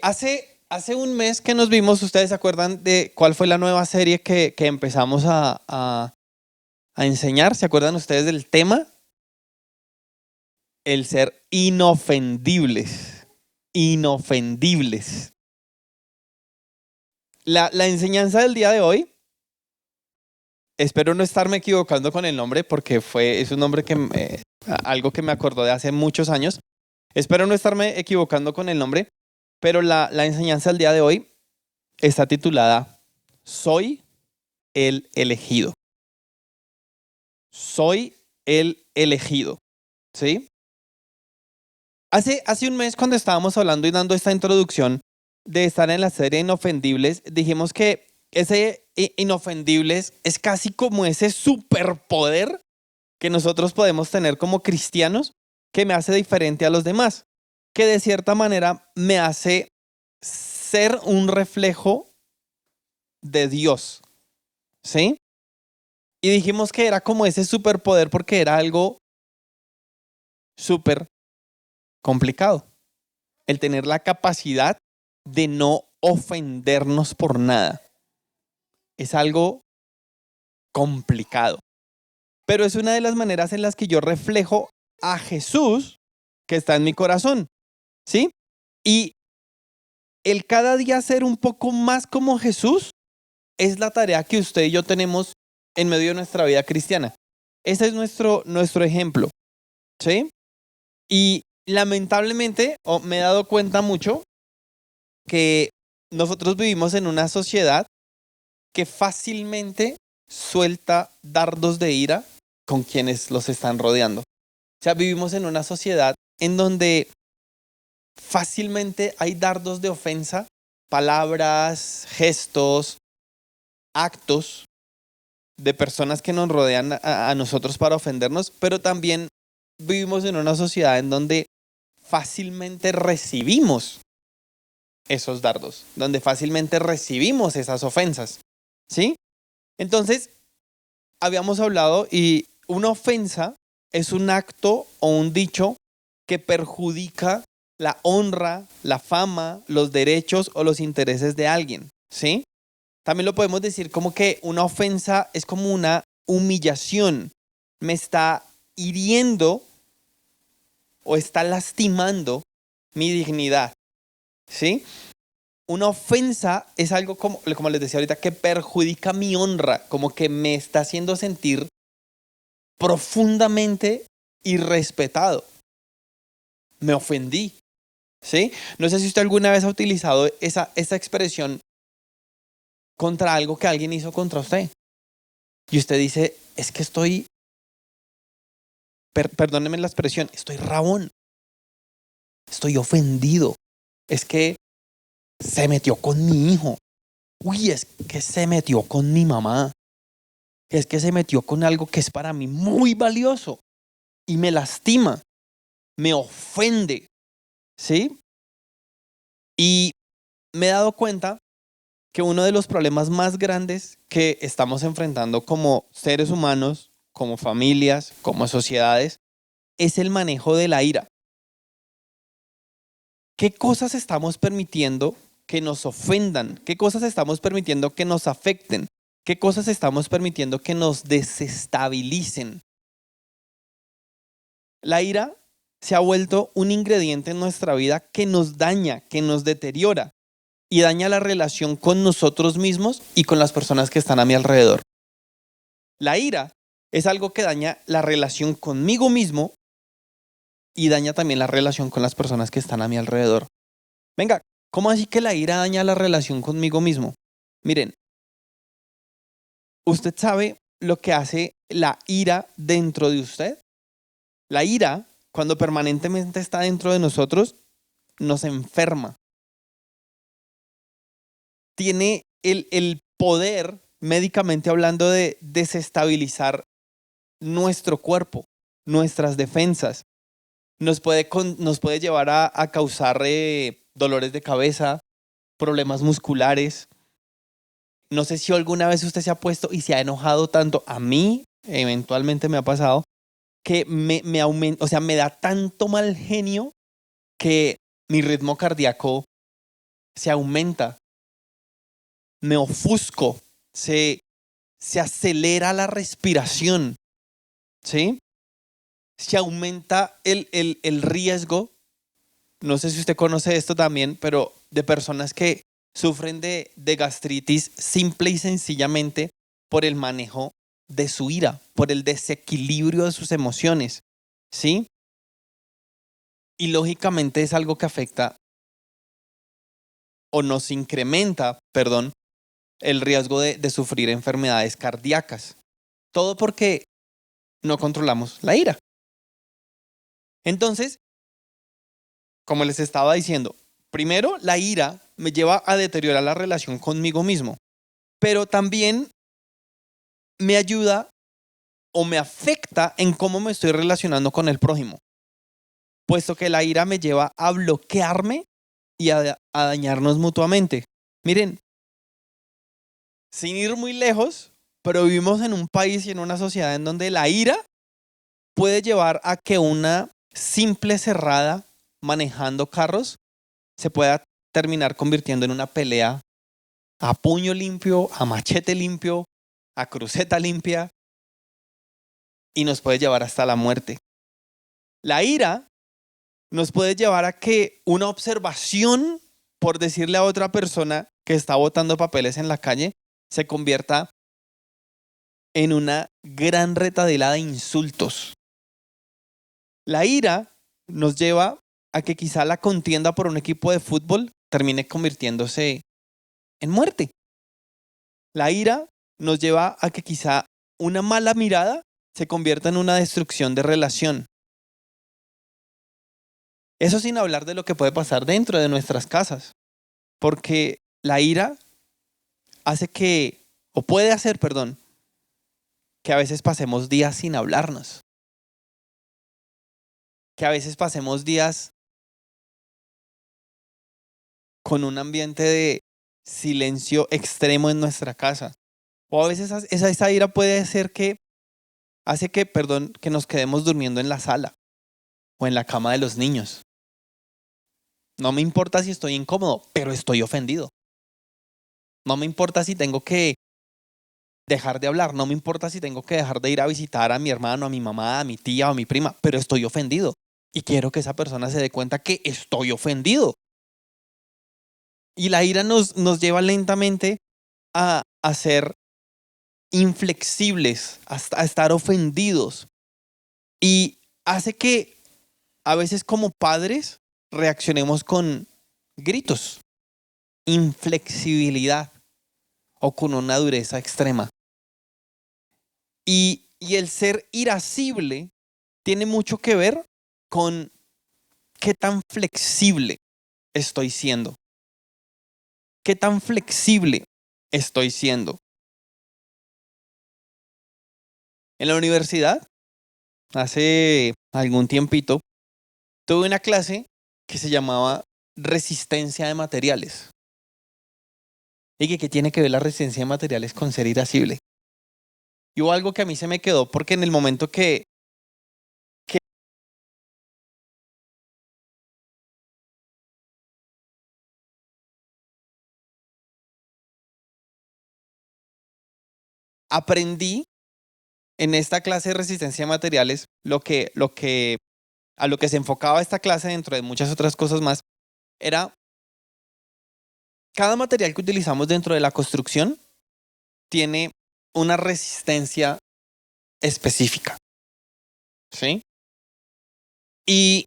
Hace un mes que nos vimos, ¿ustedes se acuerdan de cuál fue la nueva serie que empezamos a enseñar? ¿Se acuerdan ustedes del tema? El ser inofendibles. Inofendibles. La enseñanza del día de hoy, espero no estarme equivocando con el nombre porque es un nombre algo que me acordó de hace muchos años. Espero no estarme equivocando con el nombre, pero la enseñanza del día de hoy está titulada Soy el elegido. Soy el elegido. ¿Sí? Hace un mes, cuando estábamos hablando y dando esta introducción de estar en la serie Inofendibles, dijimos que ese Inofendibles es casi como ese superpoder que nosotros podemos tener como cristianos, que me hace diferente a los demás, que de cierta manera me hace ser un reflejo de Dios. ¿Sí? Y dijimos que era como ese superpoder porque era algo súper complicado. El tener la capacidad de no ofendernos por nada. Es algo complicado. Pero es una de las maneras en las que yo reflejo a Jesús que está en mi corazón. ¿Sí? Y el cada día ser un poco más como Jesús es la tarea que usted y yo tenemos en medio de nuestra vida cristiana. Ese es nuestro ejemplo. ¿Sí? Y lamentablemente me he dado cuenta mucho que nosotros vivimos en una sociedad que fácilmente suelta dardos de ira con quienes los están rodeando. O sea, vivimos en una sociedad en donde fácilmente hay dardos de ofensa, palabras, gestos, actos de personas que nos rodean a nosotros para ofendernos, pero también vivimos en una sociedad en donde fácilmente recibimos esos dardos, donde fácilmente recibimos esas ofensas. ¿Sí? Entonces, habíamos hablado y una ofensa es un acto o un dicho que perjudica la honra, la fama, los derechos o los intereses de alguien. ¿Sí? También lo podemos decir como que una ofensa es como una humillación. Me está hiriendo o está lastimando mi dignidad. ¿Sí? Una ofensa es algo como les decía ahorita, que perjudica mi honra, como que me está haciendo sentir profundamente irrespetado. Me ofendí. ¿Sí? No sé si usted alguna vez ha utilizado esa expresión contra algo que alguien hizo contra usted. Y usted dice, es que perdóneme la expresión, estoy rabón. Estoy ofendido. Es que se metió con mi hijo. Uy, es que se metió con mi mamá. Es que se metió con algo que es para mí muy valioso y me lastima, me ofende. ¿Sí? Y me he dado cuenta que uno de los problemas más grandes que estamos enfrentando como seres humanos, como familias, como sociedades, es el manejo de la ira. ¿Qué cosas estamos permitiendo que nos ofendan? ¿Qué cosas estamos permitiendo que nos afecten? ¿Qué cosas estamos permitiendo que nos desestabilicen? La ira se ha vuelto un ingrediente en nuestra vida que nos daña, que nos deteriora y daña la relación con nosotros mismos y con las personas que están a mi alrededor. La ira es algo que daña la relación conmigo mismo y daña también la relación con las personas que están a mi alrededor. Venga, ¿cómo así que la ira daña la relación conmigo mismo? Miren, ¿usted sabe lo que hace la ira dentro de usted? La ira, cuando permanentemente está dentro de nosotros, nos enferma. Tiene el poder, médicamente hablando, de desestabilizar nuestro cuerpo, nuestras defensas. Nos puede llevar a causar dolores de cabeza, problemas musculares. No sé si alguna vez usted se ha puesto y se ha enojado tanto. A mí, eventualmente me ha pasado, que me aumenta, o sea, me da tanto mal genio que mi ritmo cardíaco se aumenta, me ofusco, se acelera la respiración, ¿sí? Se aumenta el riesgo, no sé si usted conoce esto también, pero de personas que sufren de gastritis simple y sencillamente por el manejo de su ira, por el desequilibrio de sus emociones, ¿sí? Y lógicamente es algo que afecta o nos incrementa, perdón, el riesgo de sufrir enfermedades cardíacas. Todo porque no controlamos la ira. Entonces, como les estaba diciendo, primero la ira me lleva a deteriorar la relación conmigo mismo, pero también me ayuda o me afecta en cómo me estoy relacionando con el prójimo, puesto que la ira me lleva a bloquearme y a dañarnos mutuamente. Miren, sin ir muy lejos, pero vivimos en un país y en una sociedad en donde la ira puede llevar a que una simple cerrada manejando carros se pueda terminar convirtiendo en una pelea a puño limpio, a machete limpio, a cruceta limpia y nos puede llevar hasta la muerte. La ira nos puede llevar a que una observación, por decirle a otra persona que está botando papeles en la calle, se convierta en una gran retadela de insultos. La ira nos lleva a que quizá la contienda por un equipo de fútbol termine convirtiéndose en muerte. La ira nos lleva a que quizá una mala mirada se convierta en una destrucción de relación. Eso sin hablar de lo que puede pasar dentro de nuestras casas, porque la ira hace que, o puede hacer, perdón, que a veces pasemos días sin hablarnos, que a veces pasemos días con un ambiente de silencio extremo en nuestra casa. O a veces esa ira puede ser que hace que, perdón, que nos quedemos durmiendo en la sala o en la cama de los niños. No me importa si estoy incómodo, pero estoy ofendido. No me importa si tengo que dejar de hablar, no me importa si tengo que dejar de ir a visitar a mi hermano, a mi mamá, a mi tía o a mi prima, pero estoy ofendido. Y quiero que esa persona se dé cuenta que estoy ofendido. Y la ira nos lleva lentamente a ser inflexibles, a estar ofendidos. Y hace que a veces como padres reaccionemos con gritos, inflexibilidad o con una dureza extrema. Y el ser irascible tiene mucho que ver con qué tan flexible estoy siendo. ¿Qué tan flexible estoy siendo? En la universidad, hace algún tiempito, tuve una clase que se llamaba resistencia de materiales. ¿Y qué tiene que ver la resistencia de materiales con ser irascible? Y hubo algo que a mí se me quedó porque en el momento que aprendí en esta clase de resistencia de materiales, a lo que se enfocaba esta clase dentro de muchas otras cosas más, era cada material que utilizamos dentro de la construcción tiene una resistencia específica, ¿sí? Y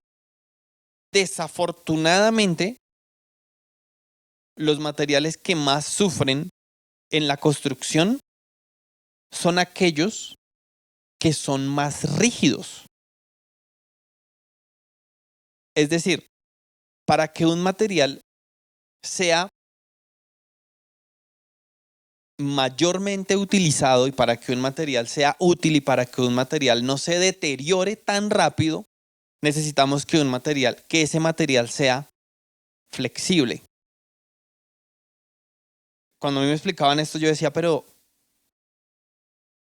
desafortunadamente, los materiales que más sufren en la construcción son aquellos que son más rígidos. Es decir, para que un material sea mayormente utilizado y para que un material sea útil y para que un material no se deteriore tan rápido, necesitamos que ese material sea flexible. Cuando a mí me explicaban esto, yo decía, pero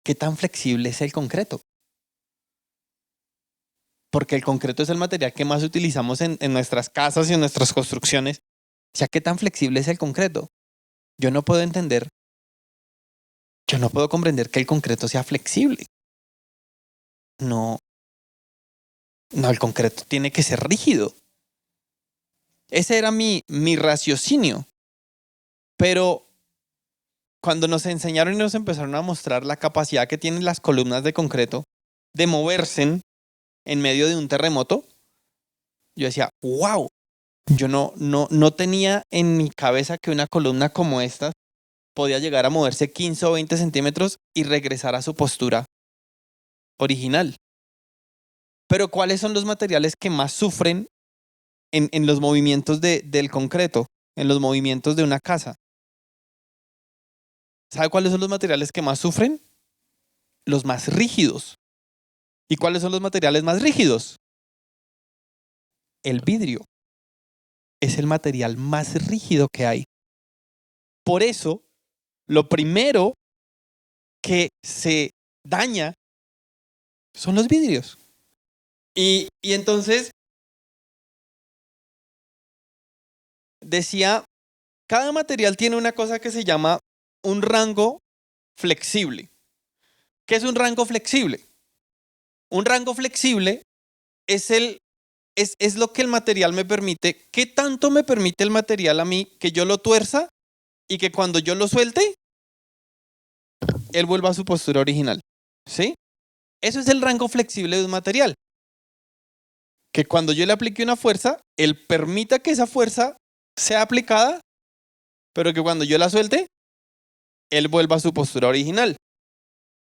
¿qué tan flexible es el concreto? Porque el concreto es el material que más utilizamos en nuestras casas y en nuestras construcciones. sea, ¿qué tan flexible es el concreto? Yo no puedo entender, yo no puedo comprender que el concreto sea flexible. No, no, el concreto tiene que ser rígido. Ese era mi raciocinio. Pero cuando nos enseñaron y nos empezaron a mostrar la capacidad que tienen las columnas de concreto de moverse en medio de un terremoto, yo decía, wow, yo no tenía en mi cabeza que una columna como esta podía llegar a moverse 15 o 20 centímetros y regresar a su postura original. Pero ¿cuáles son los materiales que más sufren en los movimientos del concreto, en los movimientos de una casa? ¿Sabe cuáles son los materiales que más sufren? Los más rígidos. ¿Y cuáles son los materiales más rígidos? El vidrio. Es el material más rígido que hay. Por eso, lo primero que se daña son los vidrios. Y entonces decía, cada material tiene una cosa que se llama un rango flexible. ¿Qué es un rango flexible? Un rango flexible es lo que el material me permite. ¿Qué tanto me permite el material a mí que yo lo tuerza y que cuando yo lo suelte, él vuelva a su postura original? ¿Sí? Eso es el rango flexible de un material. Que cuando yo le aplique una fuerza, él permita que esa fuerza sea aplicada, pero que cuando yo la suelte, él vuelva a su postura original.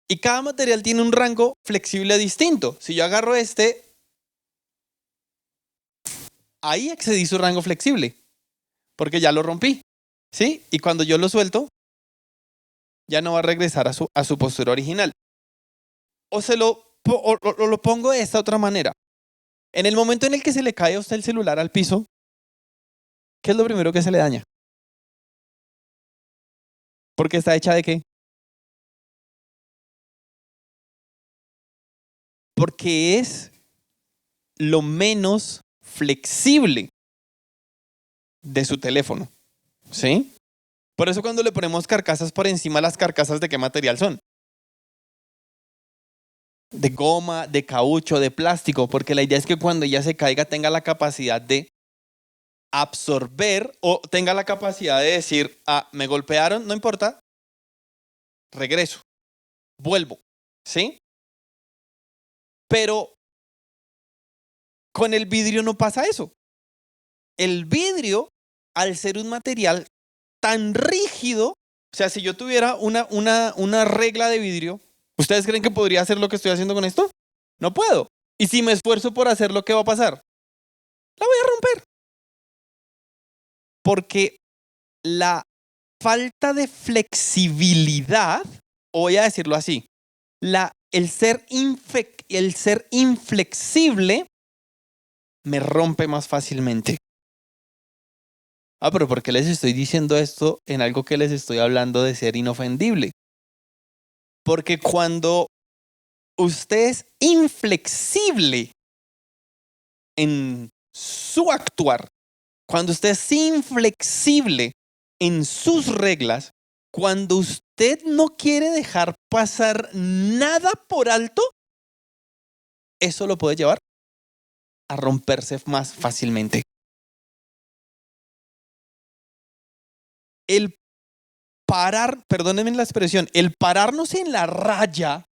Y cada material tiene un rango flexible distinto. Si yo agarro ahí excedí su rango flexible, porque ya lo rompí, ¿sí? Y cuando yo lo suelto, ya no va a regresar a su postura original. O lo pongo de esta otra manera. En el momento en el que se le cae a usted el celular al piso, ¿qué es lo primero que se le daña? ¿Porque está hecha de qué? Porque es lo menos flexible de su teléfono, ¿sí? Por eso cuando le ponemos carcasas por encima, ¿las carcasas de qué material son? De goma, de caucho, de plástico, porque la idea es que cuando ella se caiga tenga la capacidad de absorber o tenga la capacidad de decir, me golpearon, no importa, regreso, vuelvo, ¿sí? Pero con el vidrio no pasa eso. El vidrio, al ser un material tan rígido, o sea, si yo tuviera una regla de vidrio, ¿ustedes creen que podría hacer lo que estoy haciendo con esto? No puedo. Y si me esfuerzo por hacerlo, ¿qué va a pasar? La voy a romper. Porque la falta de flexibilidad, o voy a decirlo así, el ser inflexible me rompe más fácilmente. Pero ¿por qué les estoy diciendo esto en algo que les estoy hablando de ser inofendible? Porque cuando usted es inflexible en su actuar, cuando usted es inflexible en sus reglas, cuando usted no quiere dejar pasar nada por alto, eso lo puede llevar a romperse más fácilmente. El perdónenme la expresión, el pararnos en la raya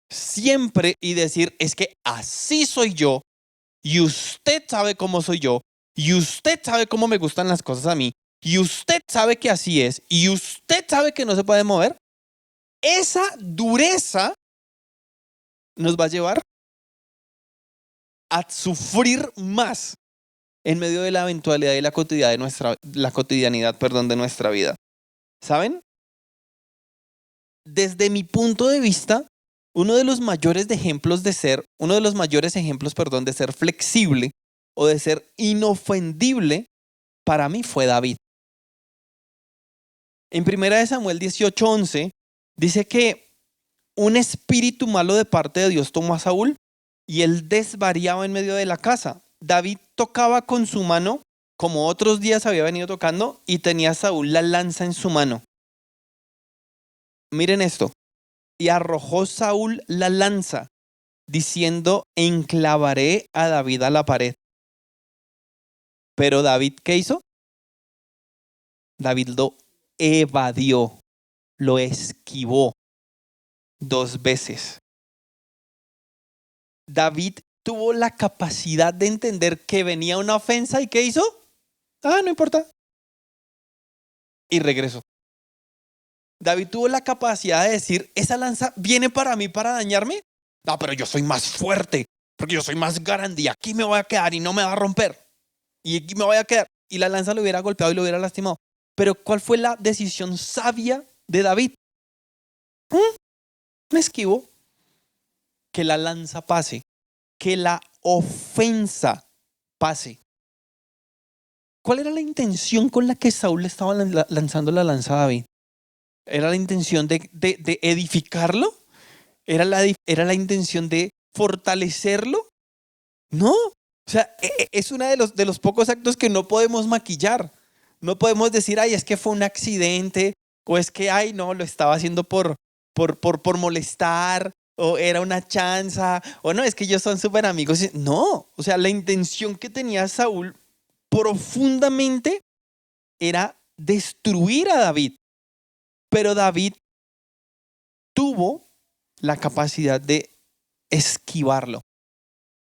siempre y decir, es que así soy yo, y usted sabe cómo soy yo, y usted sabe cómo me gustan las cosas a mí, y usted sabe que así es, y usted sabe que no se puede mover, esa dureza nos va a llevar a sufrir más en medio de la eventualidad y la cotidianidad de nuestra vida. ¿Saben? Desde mi punto de vista, uno de los mayores ejemplos de ser flexible o de ser inofendible para mí fue David. En 1 Samuel 18:11 dice que un espíritu malo de parte de Dios tomó a Saúl y él desvariaba en medio de la casa. David tocaba con su mano como otros días había venido tocando, y tenía Saúl la lanza en su mano. Miren esto. Y arrojó Saúl la lanza, diciendo, enclavaré a David a la pared. Pero David, ¿qué hizo? David lo evadió, lo esquivó 2 veces. David tuvo la capacidad de entender que venía una ofensa, ¿y qué hizo? No importa. Y regresó. David tuvo la capacidad de decir, ¿esa lanza viene para mí para dañarme? No, pero yo soy más fuerte, porque yo soy más grande y aquí me voy a quedar y no me va a romper. Y aquí me voy a quedar. Y la lanza lo hubiera golpeado y lo hubiera lastimado. Pero ¿cuál fue la decisión sabia de David? Me esquivo. Que la lanza pase. Que la ofensa pase. ¿Cuál era la intención con la que Saúl le estaba lanzando la lanza a David? ¿Era la intención de edificarlo? ¿Era la intención de fortalecerlo? No. O sea, es uno de los pocos actos que no podemos maquillar. No podemos decir, ay, es que fue un accidente, o es que, ay, no, lo estaba haciendo por molestar, o era una chanza, o no, es que ellos son súper amigos. No, o sea, la intención que tenía Saúl profundamente era destruir a David. Pero David tuvo la capacidad de esquivarlo.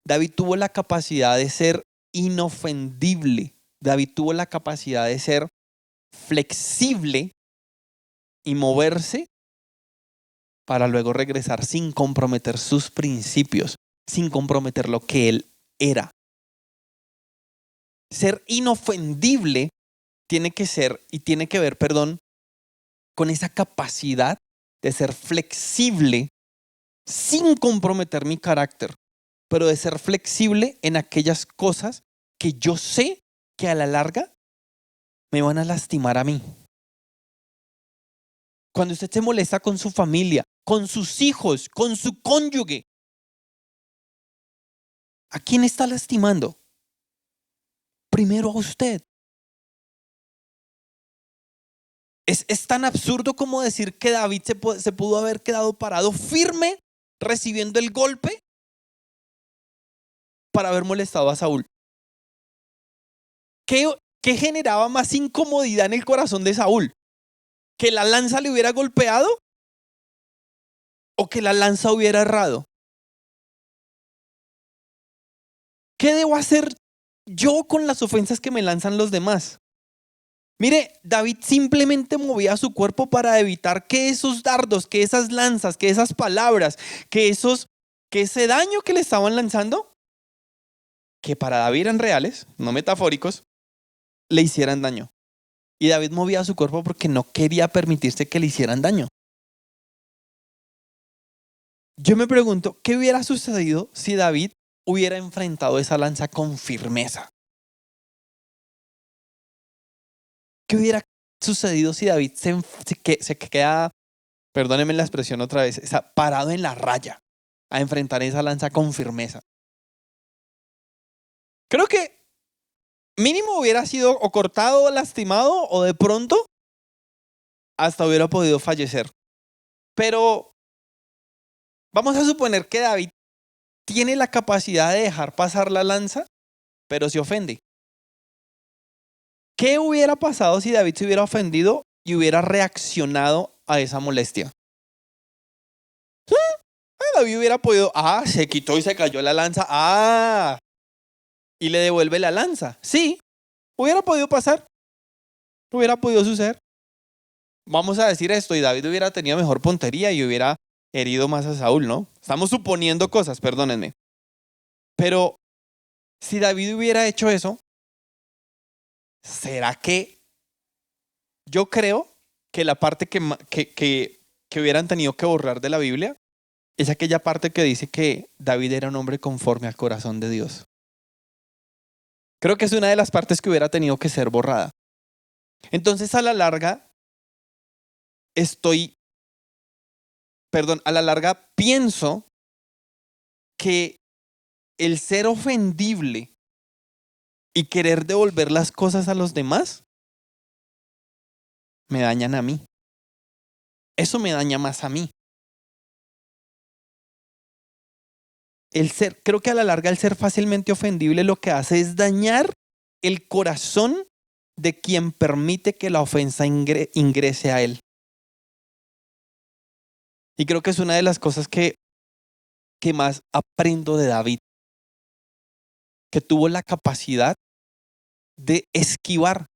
David tuvo la capacidad de ser inofendible. David tuvo la capacidad de ser flexible y moverse para luego regresar sin comprometer sus principios, sin comprometer lo que él era. Ser inofendible tiene que ver, con esa capacidad de ser flexible sin comprometer mi carácter, pero de ser flexible en aquellas cosas que yo sé que a la larga me van a lastimar a mí. Cuando usted se molesta con su familia, con sus hijos, con su cónyuge, ¿a quién está lastimando? Primero a usted. Es tan absurdo como decir que David se pudo haber quedado parado firme recibiendo el golpe para haber molestado a Saúl. ¿Qué generaba más incomodidad en el corazón de Saúl? ¿Que la lanza le hubiera golpeado o que la lanza hubiera errado? ¿Qué debo hacer yo con las ofensas que me lanzan los demás? Mire, David simplemente movía su cuerpo para evitar que esos dardos, que esas lanzas, que esas palabras, que ese daño que le estaban lanzando, que para David eran reales, no metafóricos, le hicieran daño. Y David movía su cuerpo porque no quería permitirse que le hicieran daño. Yo me pregunto, ¿qué hubiera sucedido si David hubiera enfrentado esa lanza con firmeza? ¿Qué hubiera sucedido si David se queda, perdónenme la expresión otra vez, parado en la raya a enfrentar esa lanza con firmeza? Creo que mínimo hubiera sido o cortado o lastimado, o de pronto hasta hubiera podido fallecer. Pero vamos a suponer que David tiene la capacidad de dejar pasar la lanza, pero se ofende. ¿Qué hubiera pasado si David se hubiera ofendido y hubiera reaccionado a esa molestia? David hubiera podido, se quitó y se cayó la lanza, y le devuelve la lanza. Sí, hubiera podido pasar, hubiera podido suceder. Vamos a decir esto, y David hubiera tenido mejor puntería y hubiera herido más a Saúl, ¿no? Estamos suponiendo cosas, perdónenme. Pero si David hubiera hecho eso, ¿será que yo creo que la parte que hubieran tenido que borrar de la Biblia es aquella parte que dice que David era un hombre conforme al corazón de Dios? Creo que es una de las partes que hubiera tenido que ser borrada. Entonces, a la larga, pienso que el ser ofendible y querer devolver las cosas a los demás me dañan a mí. Eso me daña más a mí. Creo que a la larga el ser fácilmente ofendible lo que hace es dañar el corazón de quien permite que la ofensa ingrese a él. Y creo que es una de las cosas que más aprendo de David, que tuvo la capacidad de esquivar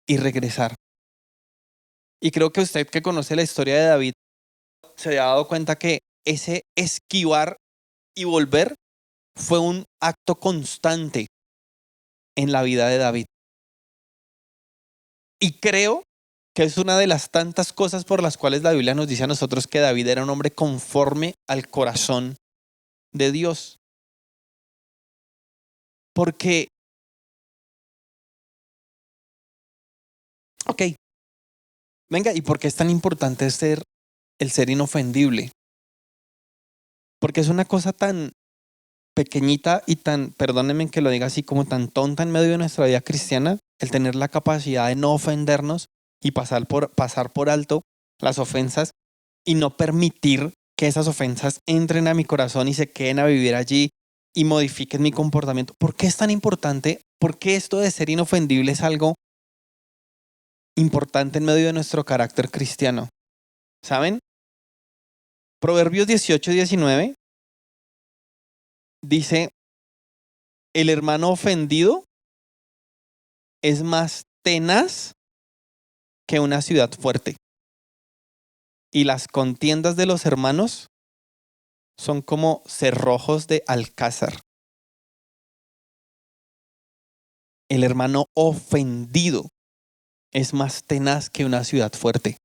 y regresar. Y creo que usted que conoce la historia de David se ha dado cuenta que ese esquivar y volver fue un acto constante en la vida de David. Y creo que es una de las tantas cosas por las cuales la Biblia nos dice a nosotros que David era un hombre conforme al corazón de Dios. Porque, venga, ¿y por qué es tan importante el ser inofendible? Porque es una cosa tan pequeñita y tan, perdónenme que lo diga así, como tan tonta en medio de nuestra vida cristiana, el tener la capacidad de no ofendernos y pasar por alto las ofensas y no permitir que esas ofensas entren a mi corazón y se queden a vivir allí y modifiquen mi comportamiento. ¿Por qué es tan importante? ¿Por qué esto de ser inofendible es algo importante en medio de nuestro carácter cristiano? ¿Saben? Proverbios 18-19 dice: el hermano ofendido es más tenaz que una ciudad fuerte, y las contiendas de los hermanos son como cerrojos de alcázar. El hermano ofendido es más tenaz que una ciudad fuerte.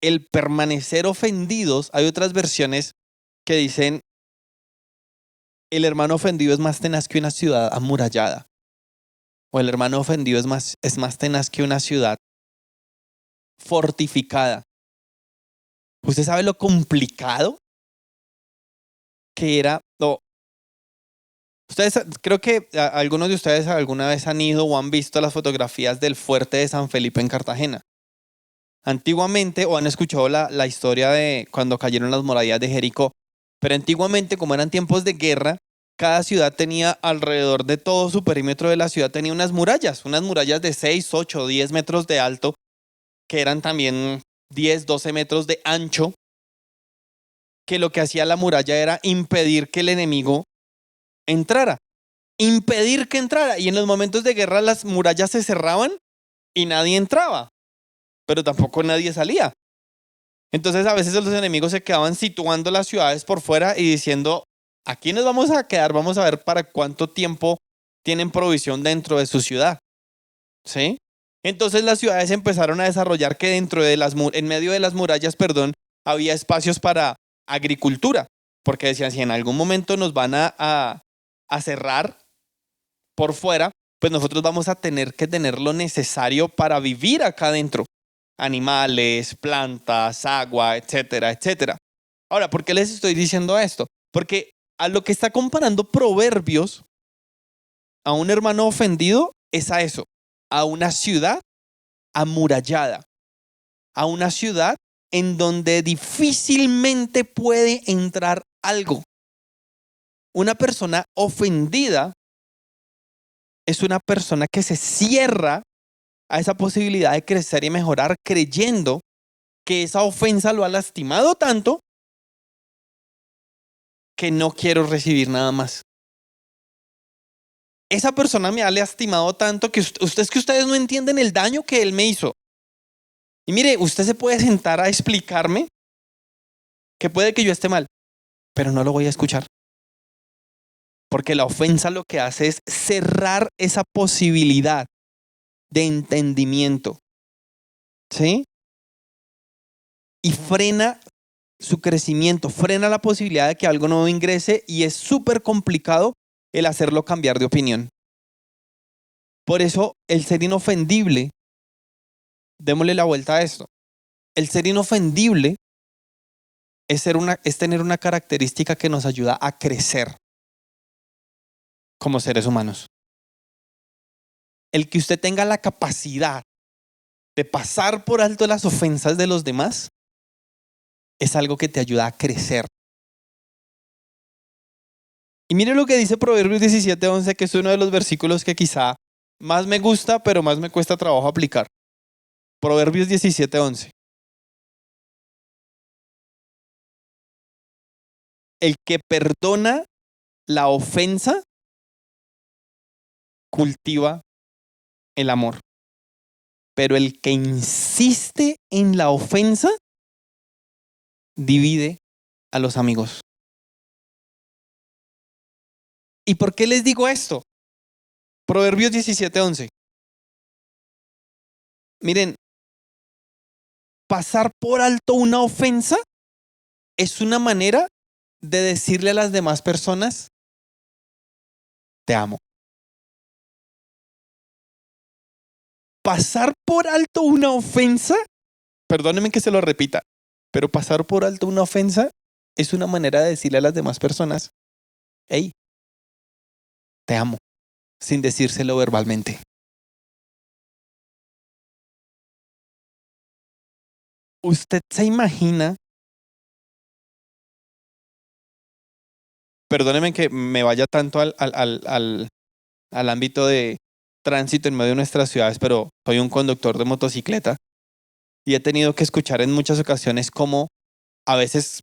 El permanecer ofendidos, hay otras versiones que dicen: el hermano ofendido es más tenaz que una ciudad amurallada. O el hermano ofendido es más tenaz que una ciudad fortificada. ¿Usted sabe lo complicado que era? Ustedes, creo que algunos de ustedes alguna vez han ido o han visto las fotografías del fuerte de San Felipe en Cartagena. Antiguamente, o han escuchado la historia de cuando cayeron las murallas de Jericó, pero antiguamente, como eran tiempos de guerra, cada ciudad tenía alrededor de todo su perímetro de la ciudad, tenía unas murallas de 6, 8, 10 metros de alto, que eran también 10, 12 metros de ancho, que lo que hacía la muralla era impedir que el enemigo entrara, impedir que entrara. Y en los momentos de guerra las murallas se cerraban y nadie entraba, pero tampoco nadie salía. Entonces a veces los enemigos se quedaban situando las ciudades por fuera y diciendo: aquí nos vamos a quedar, vamos a ver para cuánto tiempo tienen provisión dentro de su ciudad. ¿Sí? Entonces las ciudades empezaron a desarrollar que en medio de las murallas, había espacios para agricultura, porque decían: si en algún momento nos van a cerrar por fuera, pues nosotros vamos a tener que tener lo necesario para vivir acá adentro. Animales, plantas, agua, etcétera, etcétera. Ahora, ¿por qué les estoy diciendo esto? Porque a lo que está comparando Proverbios a un hermano ofendido es a eso, a una ciudad amurallada, a una ciudad en donde difícilmente puede entrar algo. Una persona ofendida es una persona que se cierra a esa posibilidad de crecer y mejorar, creyendo que esa ofensa lo ha lastimado tanto que no quiero recibir nada más. Esa persona me ha lastimado tanto que ustedes no entienden el daño que él me hizo. Y mire, usted se puede sentar a explicarme que puede que yo esté mal, pero no lo voy a escuchar. Porque la ofensa lo que hace es cerrar esa posibilidad de entendimiento. ¿Sí? Y frena su crecimiento, frena la posibilidad de que algo nuevo ingrese, y es súper complicado el hacerlo cambiar de opinión. Por eso el ser inofendible, démosle la vuelta a esto, el ser inofendible es tener una característica que nos ayuda a crecer como seres humanos. El que usted tenga la capacidad de pasar por alto las ofensas de los demás es algo que te ayuda a crecer. Y mire lo que dice Proverbios 17:11, que es uno de los versículos que quizá más me gusta, pero más me cuesta trabajo aplicar. Proverbios 17:11. El que perdona la ofensa cultiva el amor, pero el que insiste en la ofensa divide a los amigos. ¿Y por qué les digo esto? Proverbios 17:11. Miren, pasar por alto una ofensa es una manera de decirle a las demás personas, te amo. Pasar por alto una ofensa, perdónenme que se lo repita, pero pasar por alto una ofensa es una manera de decirle a las demás personas, hey, te amo, sin decírselo verbalmente. ¿Usted se imagina? Perdóneme que me vaya tanto al ámbito de tránsito en medio de nuestras ciudades, pero soy un conductor de motocicleta y he tenido que escuchar en muchas ocasiones cómo a veces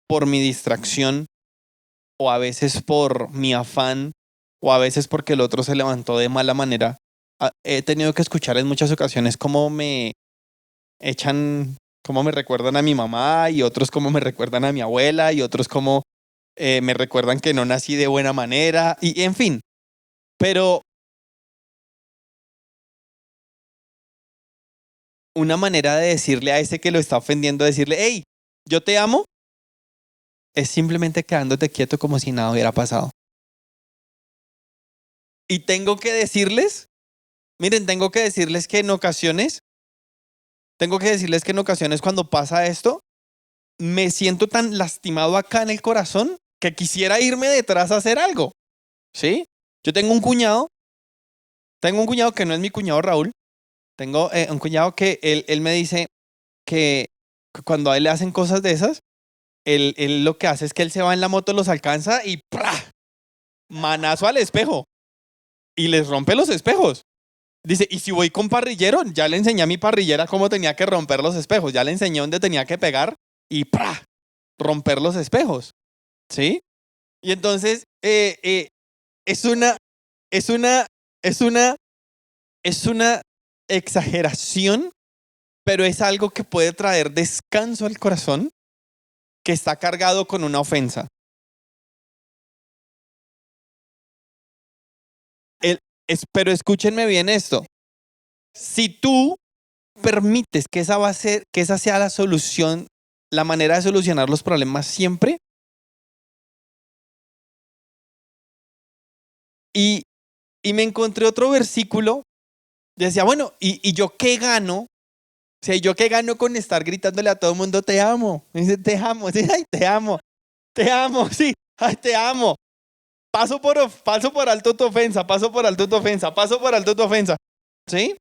por mi distracción o a veces por mi afán o a veces porque el otro se levantó de mala manera, he tenido que escuchar en muchas ocasiones cómo me echan, cómo me recuerdan a mi mamá y otros cómo me recuerdan a mi abuela y otros cómo me recuerdan que no nací de buena manera y en fin, pero una manera de decirle a ese que lo está ofendiendo, decirle, hey, yo te amo, es simplemente quedándote quieto como si nada hubiera pasado. Y tengo que decirles, miren, tengo que decirles que en ocasiones cuando pasa esto, me siento tan lastimado acá en el corazón que quisiera irme detrás a hacer algo. ¿Sí? Yo tengo un cuñado que no es mi cuñado Raúl, tengo un cuñado que él me dice que cuando a él le hacen cosas de esas, él lo que hace es que él se va en la moto, los alcanza y ¡pra! Manazo al espejo y les rompe los espejos. Dice, y si voy con parrillero, ya le enseñé a mi parrillera cómo tenía que romper los espejos, ya le enseñé dónde tenía que pegar y ¡pra! Romper los espejos. ¿Sí? Y entonces es una, es una, es una, es una exageración, pero es algo que puede traer descanso al corazón que está cargado con una ofensa. Pero escúchenme bien esto. Si tú permites que que esa sea la solución, la manera de solucionar los problemas siempre, y, y me encontré otro versículo, decía, bueno, ¿y yo qué gano? O sea, ¿yo qué gano con estar gritándole a todo el mundo, te amo? Me dice, te amo, sí, ay, te amo, sí, ay, te amo. Paso por alto tu ofensa, paso por alto tu ofensa, paso por alto tu ofensa. ¿Sí?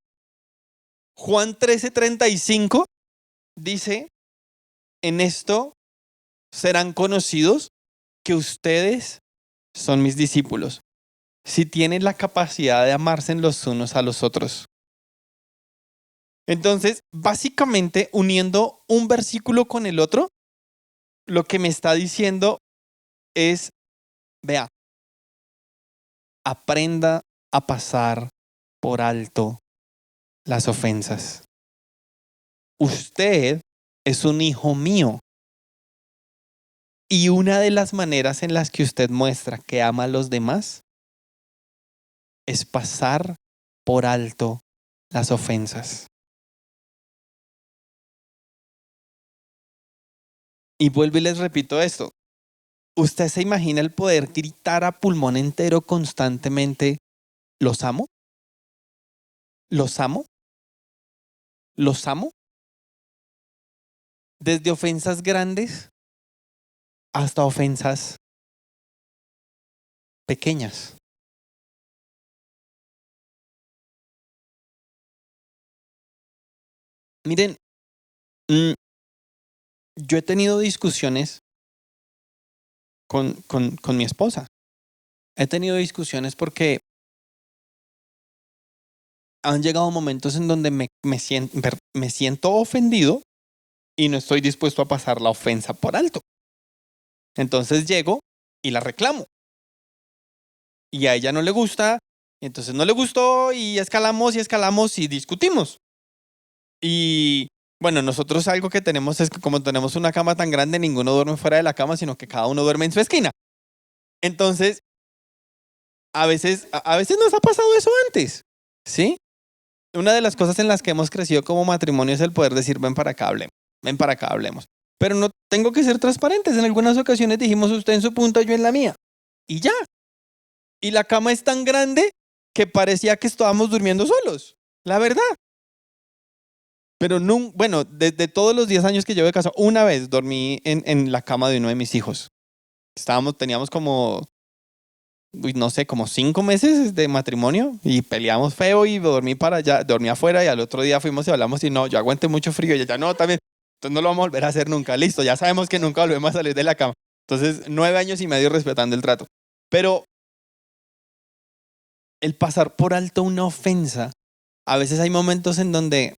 Juan 13:35 dice, en esto serán conocidos que ustedes son mis discípulos, si tienen la capacidad de amarse los unos a los otros. Entonces, básicamente, uniendo un versículo con el otro, lo que me está diciendo es, vea, aprenda a pasar por alto las ofensas. Usted es un hijo mío. Y una de las maneras en las que usted muestra que ama a los demás es pasar por alto las ofensas. Y vuelvo y les repito esto. ¿Usted se imagina el poder gritar a pulmón entero constantemente, los amo? ¿Los amo? ¿Los amo? desde ofensas grandes hasta ofensas pequeñas. Miren, yo he tenido discusiones con mi esposa. He tenido discusiones porque han llegado momentos en donde me siento ofendido y no estoy dispuesto a pasar la ofensa por alto. Entonces llego y la reclamo. Y a ella no le gusta, entonces no le gustó y escalamos y discutimos. Y bueno, nosotros algo que tenemos es que como tenemos una cama tan grande, ninguno duerme fuera de la cama, sino que cada uno duerme en su esquina. Entonces, a veces nos ha pasado eso antes, ¿sí? Una de las cosas en las que hemos crecido como matrimonio es el poder decir, ven para acá, hablemos, ven para acá, hablemos. Pero no tengo que ser transparentes. En algunas ocasiones dijimos usted en su punta, yo en la mía. Y ya. Y la cama es tan grande que parecía que estábamos durmiendo solos. La verdad. Pero no, bueno, desde todos los 10 años que llevo de casa, una vez dormí en la cama de uno de mis hijos. Teníamos como, no sé, como 5 meses de matrimonio y peleamos feo y dormí para allá, dormí afuera y al otro día fuimos y hablamos y no, yo aguanté mucho frío y ella no, también. Entonces no lo vamos a volver a hacer nunca. Listo, ya sabemos que nunca volvemos a salir de la cama. Entonces 9 años y medio respetando el trato. Pero el pasar por alto una ofensa, a veces hay momentos en donde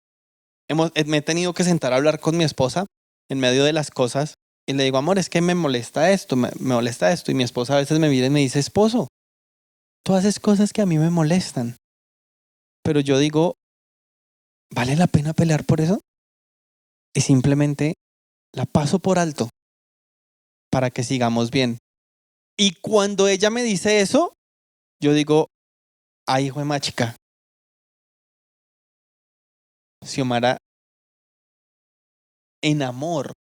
me he tenido que sentar a hablar con mi esposa en medio de las cosas y le digo, amor, es que me molesta esto, me molesta esto. Y mi esposa a veces me mira y me dice, esposo, tú haces cosas que a mí me molestan. Pero yo digo, ¿vale la pena pelear por eso? Y simplemente la paso por alto para que sigamos bien. Y cuando ella me dice eso, yo digo, ay, hijo de machica, Xiomara, en amor,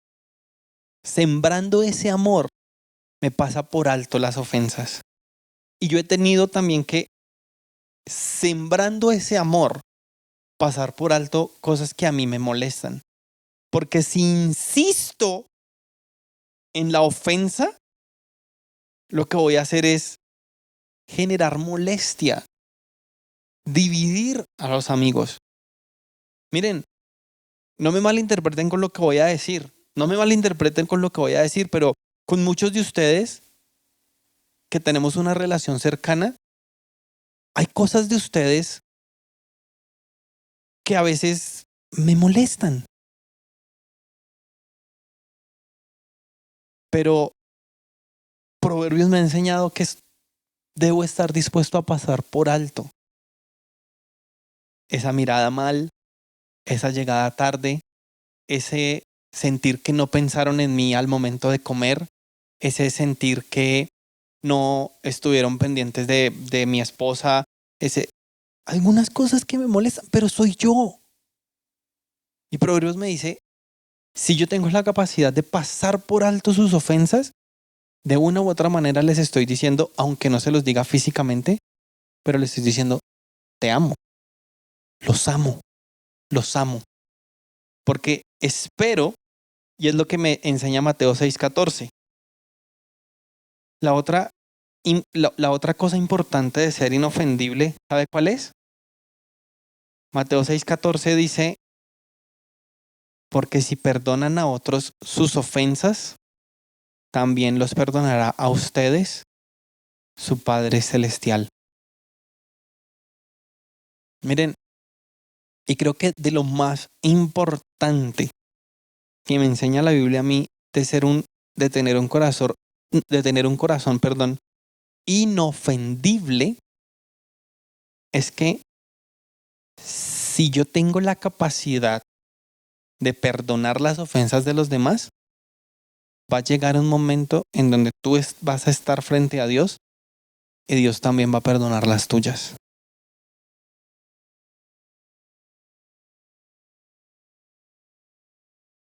sembrando ese amor, me pasa por alto las ofensas. Y yo he tenido también que, sembrando ese amor, pasar por alto cosas que a mí me molestan. Porque si insisto en la ofensa, lo que voy a hacer es generar molestia, dividir a los amigos. Miren, no me malinterpreten con lo que voy a decir. No me malinterpreten con lo que voy a decir, pero con muchos de ustedes que tenemos una relación cercana, hay cosas de ustedes que a veces me molestan. Pero Proverbios me ha enseñado que debo estar dispuesto a pasar por alto esa mirada mal, esa llegada tarde, ese sentir que no pensaron en mí al momento de comer, ese sentir que no estuvieron pendientes de mi esposa, algunas cosas que me molestan, pero soy yo. Y Proverbios me dice, si yo tengo la capacidad de pasar por alto sus ofensas, de una u otra manera les estoy diciendo, aunque no se los diga físicamente, pero les estoy diciendo, te amo, los amo, los amo. Porque espero, y es lo que me enseña Mateo 6:14. La otra cosa importante de ser inofendible, ¿sabe cuál es? Mateo 6:14 dice, porque si perdonan a otros sus ofensas, también los perdonará a ustedes su Padre Celestial. Miren, y creo que de lo más importante que me enseña la Biblia a mí de tener un corazón, inofendible, es que si yo tengo la capacidad de perdonar las ofensas de los demás, va a llegar un momento en donde tú vas a estar frente a Dios y Dios también va a perdonar las tuyas.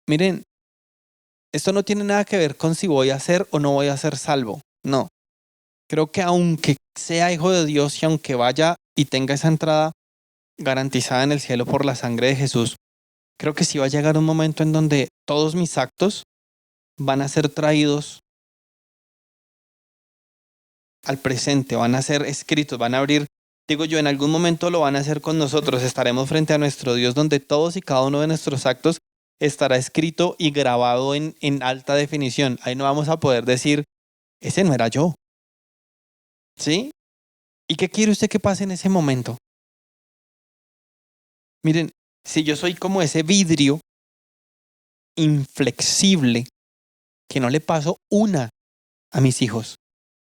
Miren, esto no tiene nada que ver con si voy a ser o no voy a ser salvo. No. Creo que aunque sea hijo de Dios y aunque vaya y tenga esa entrada garantizada en el cielo por la sangre de Jesús, creo que sí va a llegar un momento en donde todos mis actos van a ser traídos al presente, van a ser escritos, van a abrir, digo yo, en algún momento lo van a hacer con nosotros, estaremos frente a nuestro Dios donde todos y cada uno de nuestros actos estará escrito y grabado en alta definición. Ahí no vamos a poder decir, ese no era yo. ¿Sí? ¿Y qué quiere usted que pase en ese momento? Miren, si yo soy como ese vidrio inflexible, que no le paso una a mis hijos,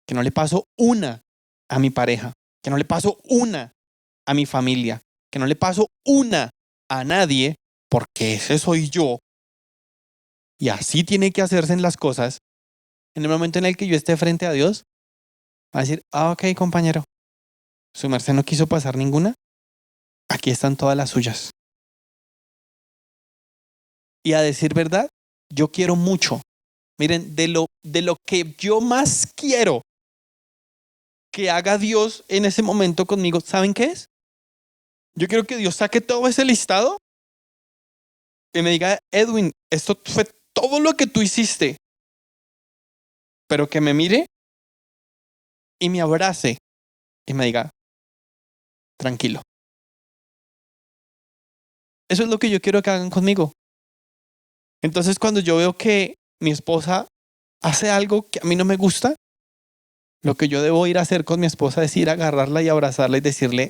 que no le paso una a mi pareja, que no le paso una a mi familia, que no le paso una a nadie, porque ese soy yo, y así tiene que hacerse en las cosas, en el momento en el que yo esté frente a Dios, va a decir, ok, compañero, su merced no quiso pasar ninguna, aquí están todas las suyas. Y a decir verdad, yo quiero mucho. Miren, de lo que yo más quiero que haga Dios en ese momento conmigo, ¿saben qué es? Yo quiero que Dios saque todo ese listado y me diga, Edwin, esto fue todo lo que tú hiciste, pero que me mire y me abrace y me diga, tranquilo. Eso es lo que yo quiero que hagan conmigo. Entonces, cuando yo veo que mi esposa hace algo que a mí no me gusta, lo que yo debo ir a hacer con mi esposa es ir a agarrarla y abrazarla y decirle,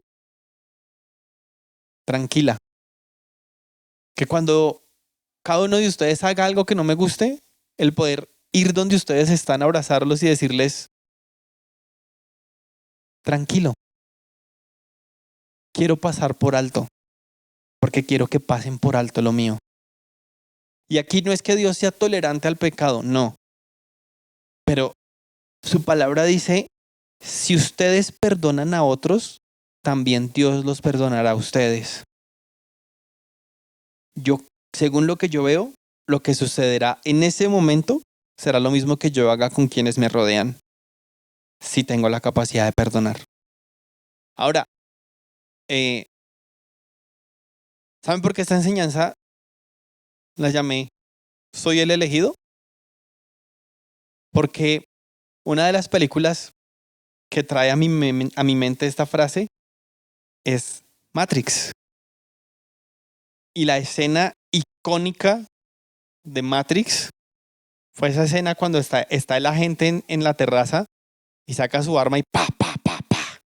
tranquila. Que cuando cada uno de ustedes haga algo que no me guste, el poder ir donde ustedes están, abrazarlos y decirles, tranquilo, quiero pasar por alto, porque quiero que pasen por alto lo mío. Y aquí no es que Dios sea tolerante al pecado, no. Pero su palabra dice, si ustedes perdonan a otros, también Dios los perdonará a ustedes. Yo, según lo que yo veo, lo que sucederá en ese momento será lo mismo que yo haga con quienes me rodean, si tengo la capacidad de perdonar. Ahora, eh, ¿saben por qué esta enseñanza la llamé Soy el elegido? Porque una de las películas que trae a mi mente esta frase es Matrix. Y la escena icónica de Matrix fue esa escena cuando está el agente en la terraza y saca su arma y pa, pa, pa, pa.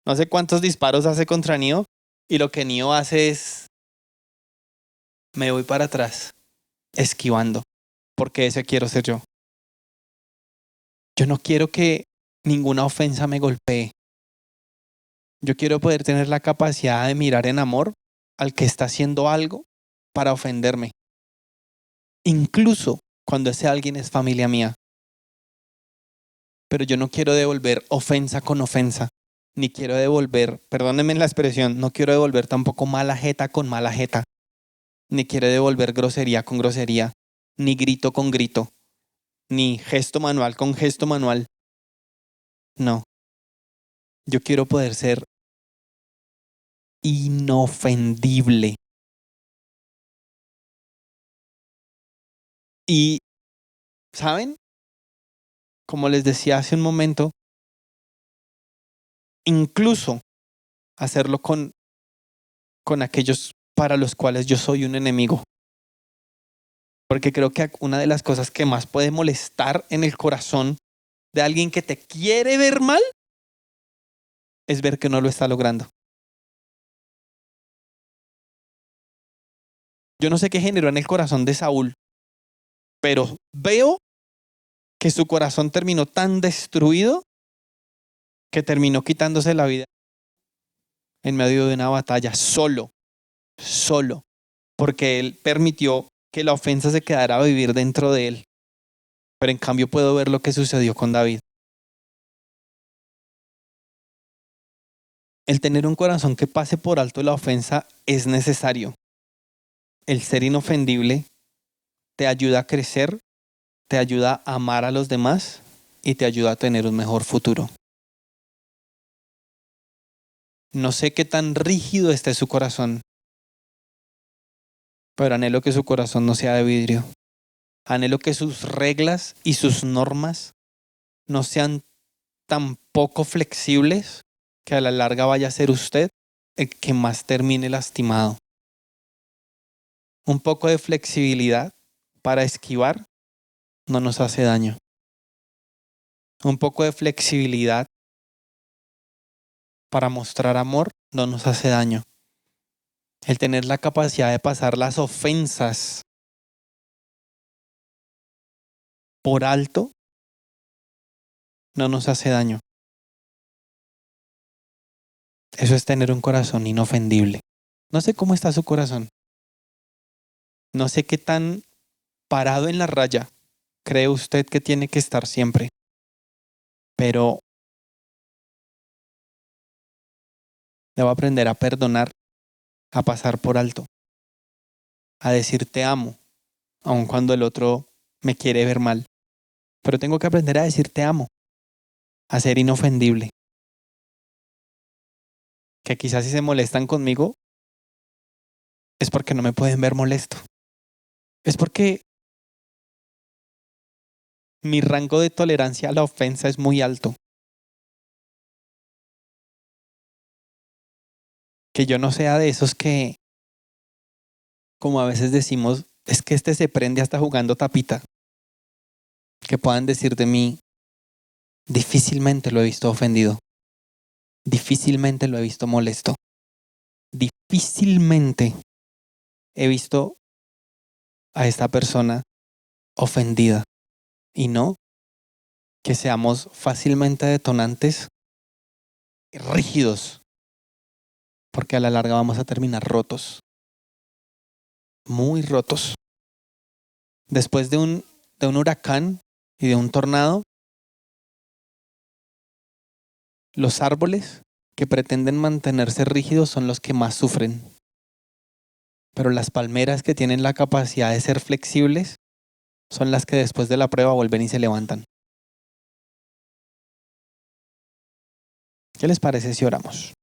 No sé cuántos disparos hace contra Neo y lo que Neo hace es me voy para atrás, esquivando, porque ese quiero ser yo. Yo no quiero que ninguna ofensa me golpee. Yo quiero poder tener la capacidad de mirar en amor al que está haciendo algo para ofenderme, incluso cuando ese alguien es familia mía. Pero yo no quiero devolver ofensa con ofensa, ni quiero devolver, perdónenme la expresión, no quiero devolver tampoco mala jeta con mala jeta, ni quiero devolver grosería con grosería, ni grito con grito, ni gesto manual con gesto manual. No, yo quiero poder ser inofendible. Y, ¿saben? Como les decía hace un momento, incluso hacerlo con aquellos para los cuales yo soy un enemigo. Porque creo que una de las cosas que más puede molestar en el corazón de alguien que te quiere ver mal es ver que no lo está logrando. Yo no sé qué generó en el corazón de Saúl, pero veo que su corazón terminó tan destruido que terminó quitándose la vida en medio de una batalla solo, porque él permitió que la ofensa se quedara a vivir dentro de él. Pero en cambio puedo ver lo que sucedió con David. El tener un corazón que pase por alto la ofensa es necesario. El ser inofendible te ayuda a crecer, te ayuda a amar a los demás y te ayuda a tener un mejor futuro. No sé qué tan rígido esté su corazón, pero anhelo que su corazón no sea de vidrio. Anhelo que sus reglas y sus normas no sean tan poco flexibles que a la larga vaya a ser usted el que más termine lastimado. Un poco de flexibilidad para esquivar no nos hace daño. Un poco de flexibilidad para mostrar amor no nos hace daño. El tener la capacidad de pasar las ofensas por alto no nos hace daño. Eso es tener un corazón inofendible. No sé cómo está su corazón. No sé qué tan parado en la raya cree usted que tiene que estar siempre. Pero debo aprender a perdonar, a pasar por alto, a decir te amo, aun cuando el otro me quiere ver mal. Pero tengo que aprender a decir te amo, a ser inofendible. Que quizás si se molestan conmigo es porque no me pueden ver molesto. Es porque mi rango de tolerancia a la ofensa es muy alto. Que yo no sea de esos que, como a veces decimos, es que este se prende hasta jugando tapita. Que puedan decir de mí, difícilmente lo he visto ofendido. Difícilmente lo he visto molesto. Difícilmente he visto a esta persona ofendida. Y no que seamos fácilmente detonantes, rígidos, porque a la larga vamos a terminar rotos. Muy rotos. Después de un huracán y de un tornado, los árboles que pretenden mantenerse rígidos son los que más sufren. Pero las palmeras que tienen la capacidad de ser flexibles son las que después de la prueba vuelven y se levantan. ¿Qué les parece si oramos?